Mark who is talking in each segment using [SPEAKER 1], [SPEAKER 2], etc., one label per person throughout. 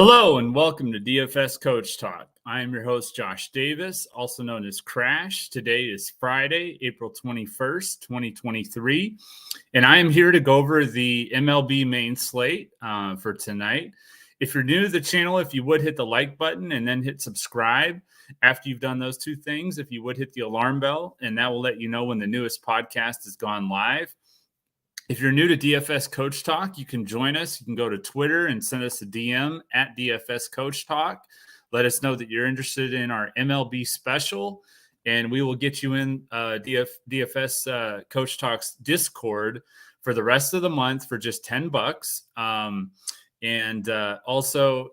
[SPEAKER 1] Hello and welcome to DFS Coach Talk. I am your host, Josh Davis, also known as Crash. Today is Friday, April 21st, 2023, and I am here to go over the MLB Main Slate for tonight. If you're new to the channel, if you would hit the like button and then hit subscribe. After you've done those two things, if you would hit the alarm bell, and that will let you know when the newest podcast has gone live. If you're new to DFS Coach Talk, you can join us. You can go to Twitter and send us a DM at DFS Coach Talk. Let us know that you're interested in our MLB special, and we will get you in DFS Coach Talk's Discord for the rest of the month for just $10. Also,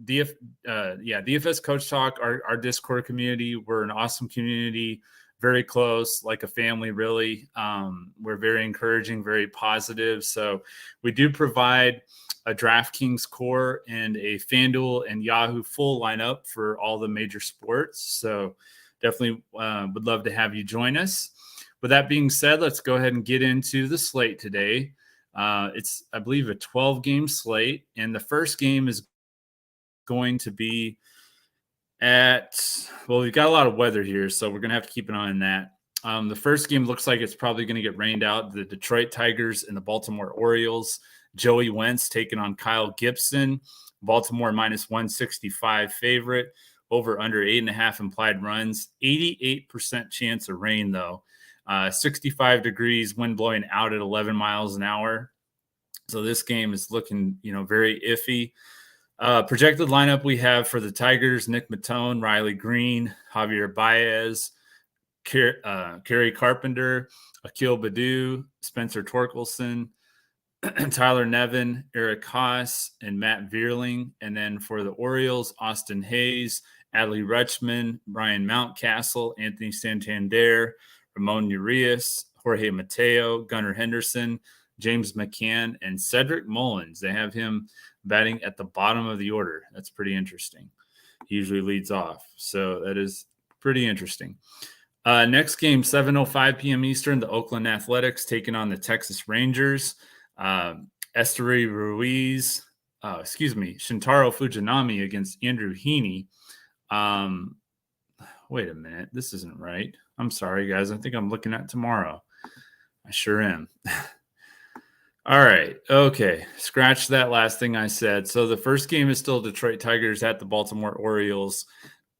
[SPEAKER 1] DFS Coach Talk, our Discord community, we're an awesome community. Very close, like a family, really. We're very encouraging, very positive. So we do provide a Draftkings core and a Fanduel and Yahoo full lineup for all the major sports. So definitely would love to have you join us. With that being said, let's go ahead and get into the slate today. It's, I believe, a 12-game slate. And the first game is going to be we've got a lot of weather here, so we're going to have to keep an eye on that. The first game looks like it's probably going to get rained out. The Detroit Tigers and the Baltimore Orioles. Joey Wentz taking on Kyle Gibson. Baltimore minus 165 favorite. Over under 8.5 implied runs. 88% chance of rain, though. 65 degrees, wind blowing out at 11 miles an hour. So this game is looking, very iffy. Projected lineup we have for the Tigers: Nick Matone, Riley Green, Javier Baez, Kerry Carpenter, Akil Baddoo, Spencer Torkelson, Tyler Nevin, Eric Haas, and Matt Vierling. And then for the Orioles, Austin Hayes, Adley Rutschman, Brian Mountcastle, Anthony Santander, Ramon Urias, Jorge Mateo, Gunnar Henderson, James McCann, and Cedric Mullins. They have him batting at the bottom of the order. That's pretty interesting. He usually leads off. So that is pretty interesting. Next game, 7:05 p.m. Eastern, the Oakland Athletics taking on the Texas Rangers. Esteury Ruiz, Shintaro Fujinami against Andrew Heaney. Wait a minute. This isn't right. I'm sorry, guys. I think I'm looking at tomorrow. I sure am. All right. Okay. Scratch that last thing I said. So the first game is still Detroit Tigers at the Baltimore Orioles.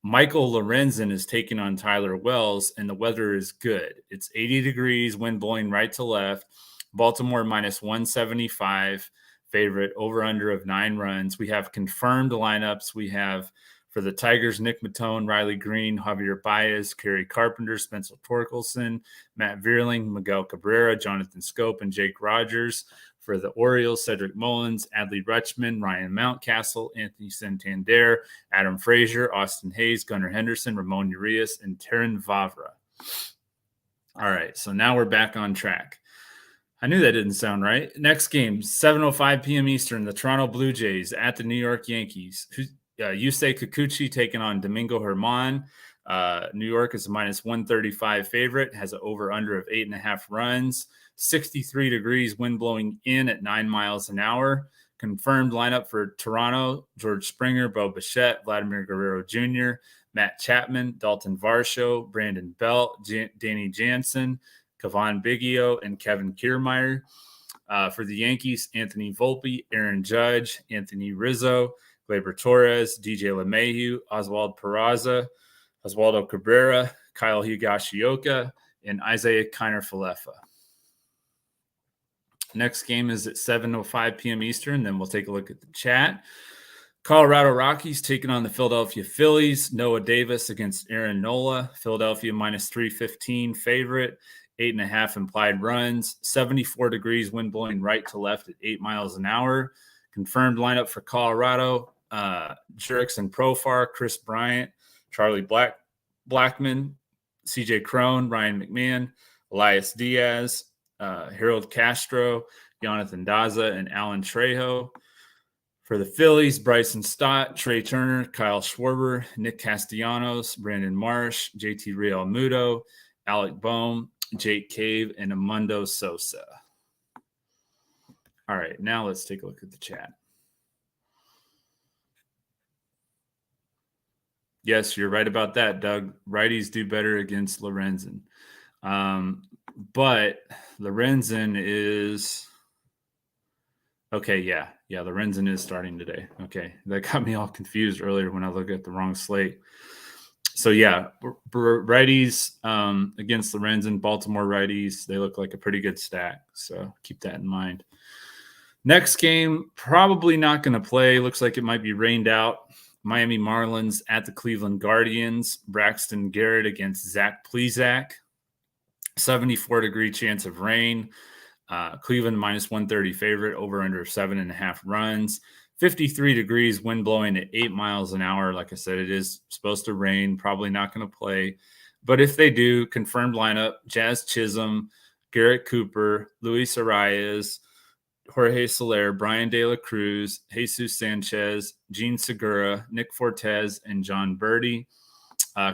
[SPEAKER 1] Michael Lorenzen is taking on Tyler Wells, and the weather is good. It's 80 degrees, wind blowing right to left. Baltimore minus 175 favorite, over under of 9 runs. We have confirmed lineups. We have for the Tigers, Nick Matone, Riley Green, Javier Baez, Kerry Carpenter, Spencer Torkelson, Matt Vierling, Miguel Cabrera, Jonathan Scope, and Jake Rogers. For the Orioles, Cedric Mullins, Adley Rutschman, Ryan Mountcastle, Anthony Santander, Adam Frazier, Austin Hayes, Gunnar Henderson, Ramon Urias, and Terrin Vavra. All right, so now we're back on track. I knew that didn't sound right. Next game, 7:05 p.m. Eastern, the Toronto Blue Jays at the New York Yankees. Yusei Kikuchi taking on Domingo Germán. New York is a minus 135 favorite, has an over-under of 8.5 runs, 63 degrees, wind blowing in at 9 miles an hour. Confirmed lineup for Toronto: George Springer, Bo Bichette, Vladimir Guerrero Jr., Matt Chapman, Dalton Varsho, Brandon Belt, Danny Jansen, Kevon Biggio, and Kevin Kiermaier. For the Yankees, Anthony Volpe, Aaron Judge, Anthony Rizzo, Gleyber Torres, DJ LeMahieu, Oswald Peraza, Oswaldo Cabrera, Kyle Higashioka, and Isaiah Kiner-Falefa. Next game is at 7:05 p.m. Eastern. Then we'll take a look at the chat. Colorado Rockies taking on the Philadelphia Phillies. Noah Davis against Aaron Nola. Philadelphia minus 315 favorite. 8.5 implied runs. 74 degrees, wind blowing right to left at 8 miles an hour. Confirmed lineup for Colorado: Jurickson Profar, Chris Bryant, Charlie Blackmon, CJ Cron, Ryan McMahon, Elias Diaz, Harold Castro, Jonathan Daza, and Alan Trejo. For the Phillies, Bryson Stott, Trey Turner, Kyle Schwarber, Nick Castellanos, Brandon Marsh, JT Realmuto, Alec Boehm, Jake Cave, and Amundo Sosa. All right, now let's take a look at the chat. Yes, you're right about that, Doug. Righties do better against Lorenzen. But Lorenzen is okay. Yeah. Lorenzen is starting today. Okay. That got me all confused earlier when I looked at the wrong slate. So yeah, righties against Lorenzen, Baltimore righties, they look like a pretty good stack. So keep that in mind. Next game, probably not going to play. Looks like it might be rained out. Miami Marlins at the Cleveland Guardians. Braxton Garrett against Zach Plesac. 74-degree chance of rain. Cleveland minus 130 favorite, over under 7.5 runs. 53 degrees, wind blowing at 8 miles an hour. Like I said, it is supposed to rain. Probably not going to play. But if they do, confirmed lineup: Jazz Chisholm, Garrett Cooper, Luis Arias, Jorge Soler, Brian De La Cruz, Jesus Sanchez, Gene Segura, Nick Fortes, and John Birdie.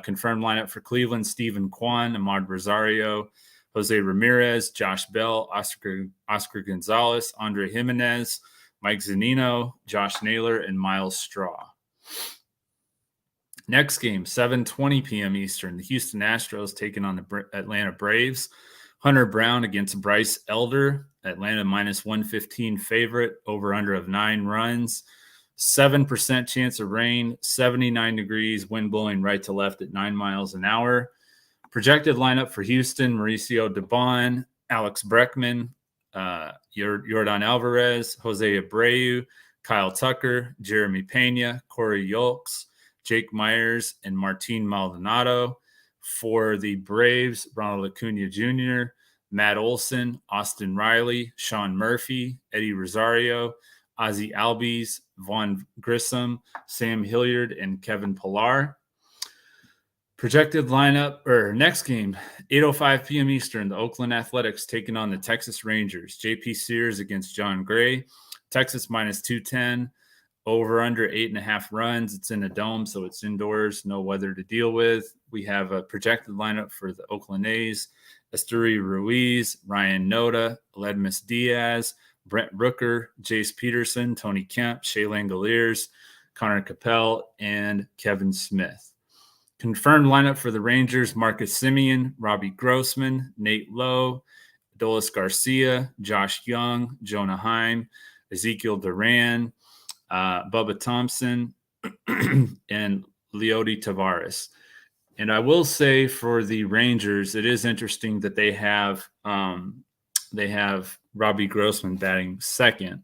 [SPEAKER 1] Confirmed lineup for Cleveland: Stephen Kwan, Ahmad Rosario, Jose Ramirez, Josh Bell, Oscar Gonzalez, Andre Jimenez, Mike Zunino, Josh Naylor, and Miles Straw. Next game, 7:20 p.m. Eastern. The Houston Astros taking on the Atlanta Braves. Hunter Brown against Bryce Elder. Atlanta minus 115 favorite, over under of 9 runs. 7% chance of rain, 79 degrees, wind blowing right to left at 9 miles an hour. Projected lineup for Houston: Mauricio Dubon, Alex Bregman, Yordan Alvarez, Jose Abreu, Kyle Tucker, Jeremy Pena, Corey Yolks, Jake Myers, and Martin Maldonado. For the Braves, Ronald Acuna Jr., Matt Olson, Austin Riley, Sean Murphy, Eddie Rosario, Ozzie Albies, Vaughn Grissom, Sam Hilliard, and Kevin Pillar. Projected lineup, or next game, 8:05 p.m. Eastern, the Oakland Athletics taking on the Texas Rangers. JP Sears against John Gray. Texas minus 210, over under 8.5 runs. It's in a dome, so it's indoors, no weather to deal with. We have a projected lineup for the Oakland A's: Esteury Ruiz, Ryan Noda, Ledmus Diaz, Brent Rooker, Jace Peterson, Tony Kemp, Shea Langoliers, Connor Capel, and Kevin Smith. Confirmed lineup for the Rangers: Marcus Semien, Robbie Grossman, Nate Lowe, Adolis Garcia, Josh Young, Jonah Heim, Ezekiel Duran, Bubba Thompson, and Leody Tavares. And I will say for the Rangers, it is interesting that they have Robbie Grossman batting second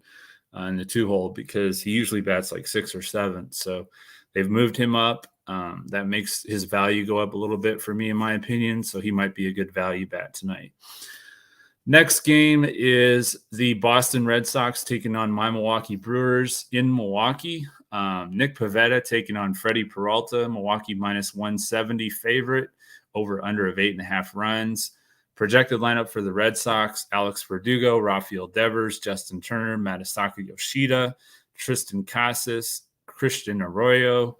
[SPEAKER 1] in the 2-hole, because he usually bats like 6 or 7. So they've moved him up. That makes his value go up a little bit for me, in my opinion. So he might be a good value bat tonight. Next game is the Boston Red Sox taking on my Milwaukee Brewers in Milwaukee. Nick Pivetta taking on Freddie Peralta. Milwaukee minus 170 favorite, over under of 8.5 runs. Projected lineup for the Red Sox: Alex Verdugo, Rafael Devers, Justin Turner, Matasaka Yoshida, Tristan Casas, Christian Arroyo,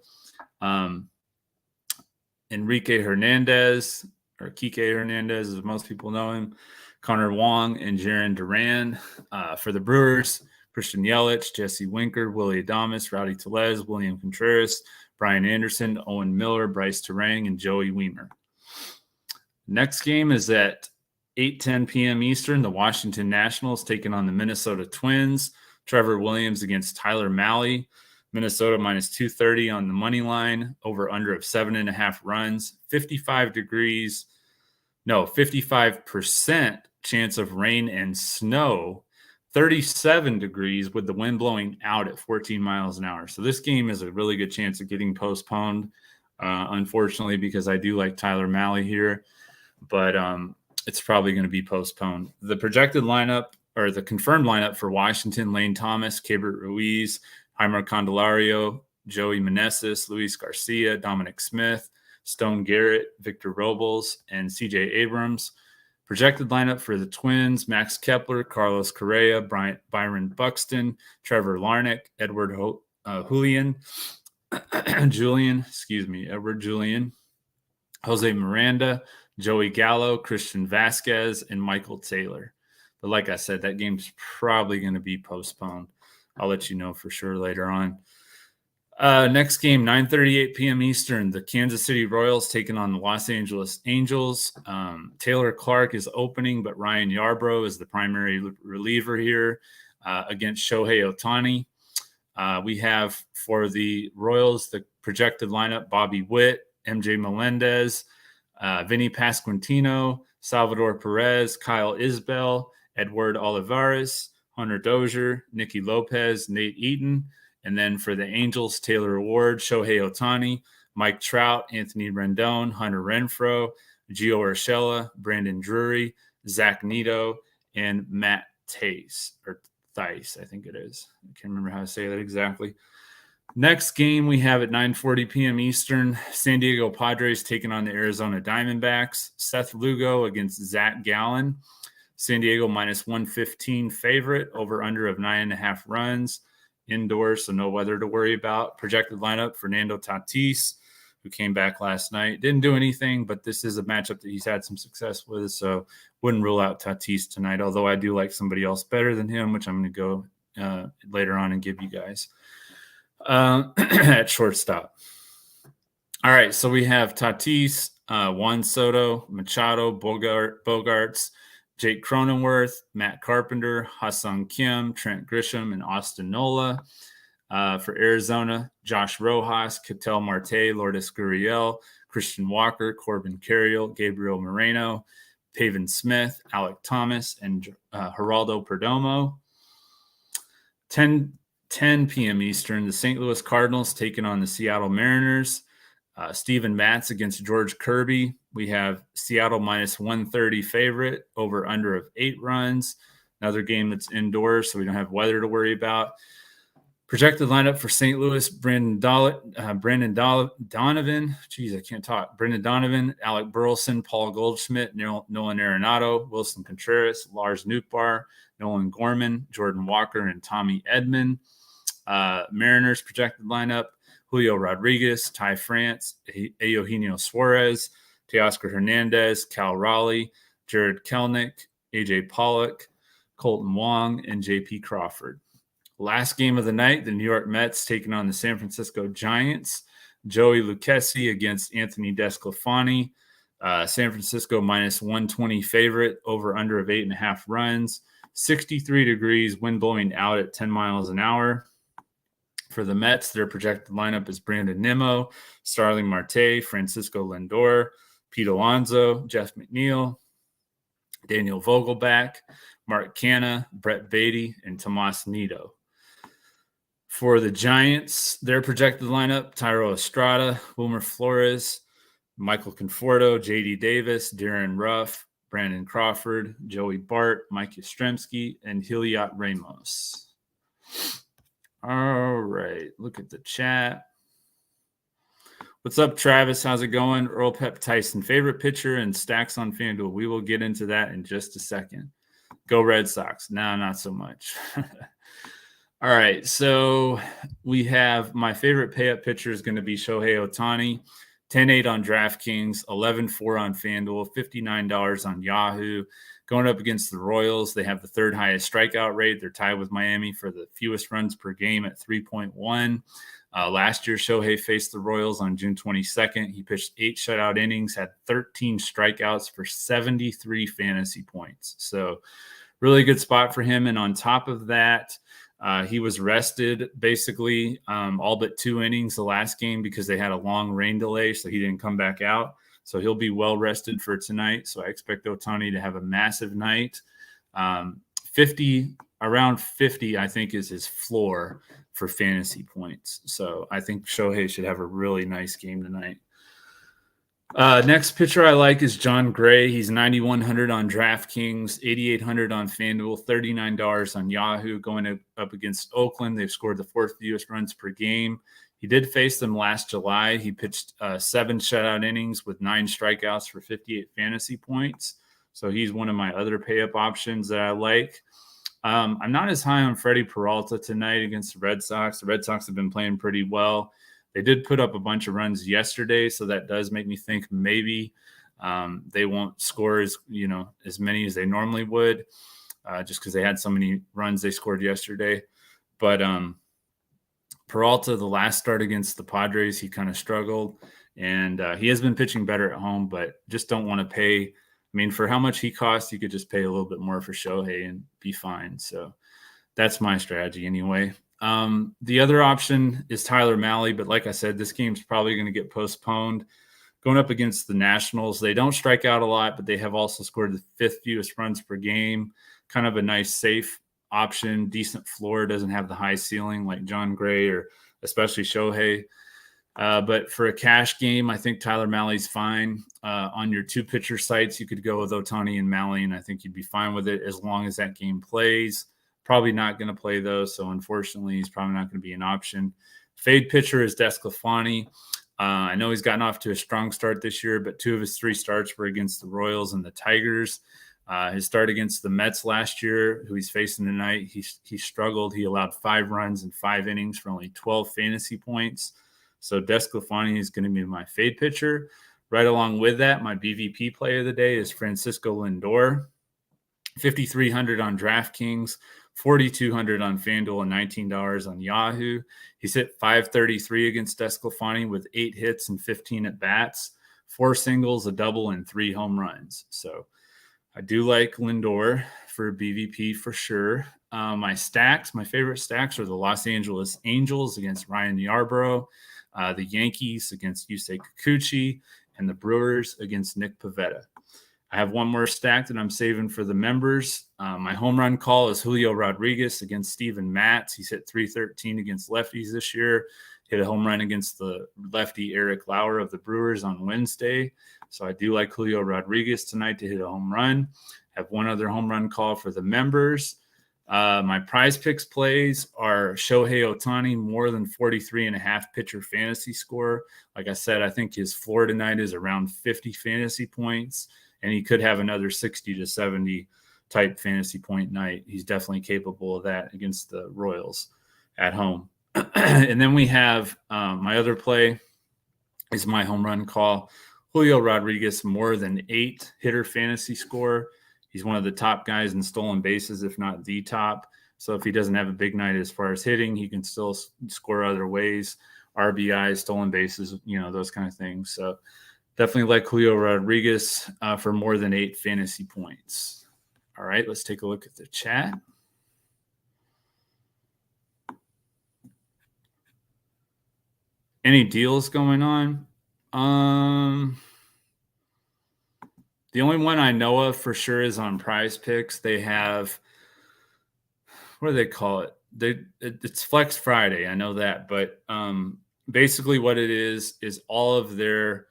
[SPEAKER 1] Enrique Hernandez, or Kike Hernandez as most people know him, Connor Wong, and Jarren Duran. For the Brewers: Christian Yelich, Jesse Winker, Willie Adames, Rowdy Tellez, William Contreras, Brian Anderson, Owen Miller, Bryce Terang, and Joey Wiemer. Next game is at 8:10 p.m. Eastern. The Washington Nationals taking on the Minnesota Twins. Trevor Williams against Tyler Mahle. Minnesota minus 230 on the money line, over under of 7.5 runs. 55% chance of rain and snow. 37 degrees with the wind blowing out at 14 miles an hour. So this game is a really good chance of getting postponed, unfortunately, because I do like Tyler Mahle here. But it's probably going to be postponed. The projected lineup, or the confirmed lineup for Washington: Lane Thomas, Keibert Ruiz, Heimer Candelario, Joey Meneses, Luis Garcia, Dominic Smith, Stone Garrett, Victor Robles, and CJ Abrams. Projected lineup for the Twins: Max Kepler, Carlos Correa, Byron Buxton, Trevor Larnach, Edward Julian, Jose Miranda, Joey Gallo, Christian Vasquez, and Michael Taylor. But like I said, that game's probably going to be postponed. I'll let you know for sure later on. Next game, 9:38 p.m. Eastern. The Kansas City Royals taking on the Los Angeles Angels. Taylor Clark is opening, but Ryan Yarbrough is the primary reliever here against Shohei Ohtani. We have for the Royals the projected lineup: Bobby Witt, MJ Melendez, Vinny Pasquantino, Salvador Perez, Kyle Isbell, Edward Olivares, Hunter Dozier, Nicky Lopez, Nate Eaton. And then for the Angels, Taylor Ward, Shohei Ohtani, Mike Trout, Anthony Rendon, Hunter Renfroe, Gio Urshela, Brandon Drury, Zach Neto, and Matt Thaiss, I think it is. I can't remember how to say that exactly. Next game we have at 9:40 p.m. Eastern, San Diego Padres taking on the Arizona Diamondbacks. Seth Lugo against Zach Gallen. San Diego minus 115 favorite, over under of 9.5 runs. Indoors, so no weather to worry about. Projected lineup: Fernando Tatis, who came back last night. Didn't do anything, but this is a matchup that he's had some success with, so wouldn't rule out Tatis tonight, although I do like somebody else better than him, which I'm going to go later on and give you guys at shortstop. All right, so we have Tatis, Juan Soto, Machado, Bogarts, Jake Cronenworth, Matt Carpenter, Ha-Sung Kim, Trent Grisham, and Austin Nola. For Arizona, Josh Rojas, Ketel Marte, Lourdes Gurriel, Christian Walker, Corbin Carroll, Gabriel Moreno, Pavin Smith, Alec Thomas, and Geraldo Perdomo. 10 p.m. Eastern, the St. Louis Cardinals taking on the Seattle Mariners. Steven Matz against George Kirby. We have Seattle minus 130 favorite, over under of 8 runs. Another game that's indoors, so we don't have weather to worry about. Projected lineup for St. Louis: Brendan Donovan. Geez, I can't talk. Brendan Donovan, Alec Burleson, Paul Goldschmidt, Nolan Arenado, Wilson Contreras, Lars Nootbaar, Nolan Gorman, Jordan Walker, and Tommy Edman. Mariners projected lineup: Julio Rodriguez, Ty France, Eugenio Suarez, Teoscar Hernandez, Cal Raleigh, Jared Kelnick, AJ Pollock, Colton Wong, and JP Crawford. Last game of the night, the New York Mets taking on the San Francisco Giants. Joey Lucchesi against Anthony Desclafani. San Francisco minus 120 favorite, over under of 8.5 runs. 63 degrees, wind blowing out at 10 miles an hour. For the Mets, their projected lineup is Brandon Nimmo, Starling Marte, Francisco Lindor, Pete Alonso, Jeff McNeil, Daniel Vogelback, Mark Canha, Brett Beatty, and Tomas Nido. For the Giants, their projected lineup: Thairo Estrada, Wilmer Flores, Michael Conforto, J.D. Davis, Darren Ruff, Brandon Crawford, Joey Bart, Mike Yastrzemski, and Heliot Ramos. All right, look at the chat. What's up, Travis? How's it going? Earl Pep Tyson, favorite pitcher and stacks on Fanduel. We will get into that in just a second. Go Red Sox. No, not so much. All right, so we have my favorite pay-up pitcher is going to be Shohei Ohtani. 10-8 on DraftKings, 11-4 on Fanduel, $59 on Yahoo. Going up against the Royals, they have the third highest strikeout rate. They're tied with Miami for the fewest runs per game at 3.1. Last year, Shohei faced the Royals on June 22nd. He pitched 8 shutout innings, had 13 strikeouts for 73 fantasy points. So really good spot for him. And on top of that, he was rested basically all but 2 innings the last game because they had a long rain delay, so he didn't come back out. So he'll be well rested for tonight. So I expect Ohtani to have a massive night. Around 50, I think, is his floor for fantasy points. So I think Shohei should have a really nice game tonight. Next pitcher I like is John Gray. He's 9,100 on DraftKings, 8,800 on FanDuel, $39 on Yahoo. Going up against Oakland, they've scored the 4th fewest runs per game. He did face them last July. He pitched 7 shutout innings with 9 strikeouts for 58 fantasy points. So he's one of my other pay-up options that I like. I'm not as high on Freddie Peralta tonight against the Red Sox. The Red Sox have been playing pretty well. They did put up a bunch of runs yesterday, so that does make me think maybe they won't score as many as they normally would, just because they had so many runs they scored yesterday. But Peralta, the last start against the Padres, he kind of struggled, and he has been pitching better at home, but just don't want to pay. I mean, for how much he costs, you could just pay a little bit more for Shohei and be fine. So that's my strategy anyway. The other option is Tyler Mahle, but like I said, this game's probably going to get postponed. Going up against the Nationals, they don't strike out a lot, but they have also scored the 5th fewest runs per game. Kind of a nice, safe option, decent floor, doesn't have the high ceiling like John Gray or especially Shohei. But for a cash game, I think Tyler Mahle's fine. On your 2-pitcher sites, you could go with Ohtani and Mahle, and I think you'd be fine with it as long as that game plays. Probably not going to play, though, so unfortunately, he's probably not going to be an option. Fade pitcher is DeSclafani. I know he's gotten off to a strong start this year, but 2 of his 3 starts were against the Royals and the Tigers. His start against the Mets last year, who he's facing tonight, he struggled. He allowed 5 runs in 5 innings for only 12 fantasy points. So DeSclafani is going to be my fade pitcher. Right along with that, my BVP player of the day is Francisco Lindor. 5,300 on DraftKings, 4,200 on Fanduel, and $19 on Yahoo. He's hit .533 against DeSclafani with 8 hits and 15 at-bats, 4 singles, a double, and 3 home runs. So I do like Lindor for BVP for sure. My favorite stacks are the Los Angeles Angels against Ryan Yarbrough, the Yankees against Yusei Kikuchi, and the Brewers against Nick Pivetta. I have one more stack that I'm saving for the members. My home run call is Julio Rodriguez against Steven Matz. He's hit .313 against lefties this year. Hit a home run against the lefty Eric Lauer of the Brewers on Wednesday. So I do like Julio Rodriguez tonight to hit a home run. Have one other home run call for the members. My Prizepicks plays are Shohei Ohtani, more than 43.5 pitcher fantasy score. Like I said, I think his floor tonight is around 50 fantasy points, and he could have another 60 to 70 type fantasy point night. He's definitely capable of that against the Royals at home. And then we have my other play is my home run call. Julio Rodriguez, more than 8 hitter fantasy score. He's one of the top guys in stolen bases, if not the top. So if he doesn't have a big night as far as hitting, he can still score other ways, RBI, stolen bases, those kind of things. So definitely like Julio Rodriguez for more than 8 fantasy points. All right, let's take a look at the chat. Any deals going on? The only one I know of for sure is on Prizepicks. They have, what do they call it? It's Flex Friday. I know that, but basically what it is all of their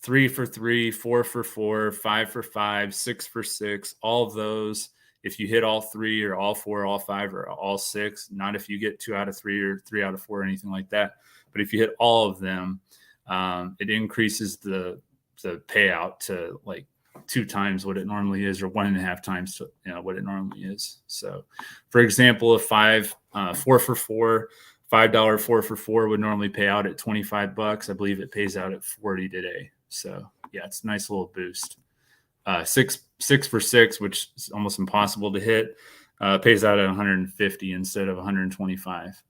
[SPEAKER 1] 3 for 3, 4 for 4, 5 for 5, 6 for 6, all of those. If you hit all 3 or all 4, all 5, or all 6, not if you get 2 out of 3 or 3 out of 4 or anything like that. But if you hit all of them, it increases the payout to like 2 times what it normally is, or 1.5 times what it normally is. So, for example, a 4 for 4, $5 4 for 4 would normally pay out at $25. I believe it pays out at 40 today. So yeah, it's a nice little boost. 6 for 6, which is almost impossible to hit, pays out at 150 instead of 125.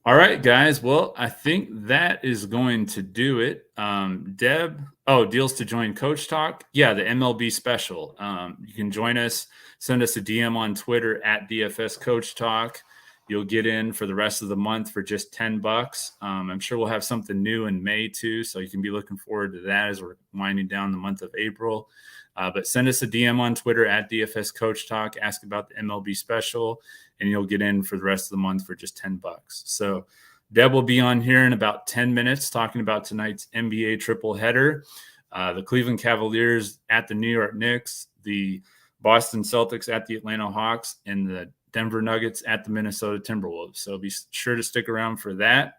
[SPEAKER 1] All right, guys. Well, I think that is going to do it. Deb, deals to join Coach Talk. Yeah, the MLB special. You can join us. Send us a DM on Twitter at DFS Coach Talk. You'll get in for the rest of the month for just $10. I'm sure we'll have something new in May too, so you can be looking forward to that as we're winding down the month of April. But send us a DM on Twitter at DFS Coach Talk. Ask about the MLB special, and you'll get in for the rest of the month for just $10. So Deb will be on here in about 10 minutes talking about tonight's NBA triple header. The Cleveland Cavaliers at the New York Knicks, the Boston Celtics at the Atlanta Hawks, and the Denver Nuggets at the Minnesota Timberwolves. So be sure to stick around for that.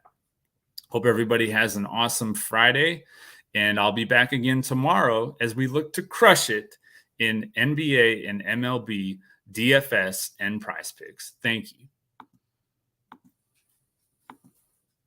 [SPEAKER 1] Hope everybody has an awesome Friday. And I'll be back again tomorrow as we look to crush it in NBA and MLB, DFS, and Prizepicks. Thank you.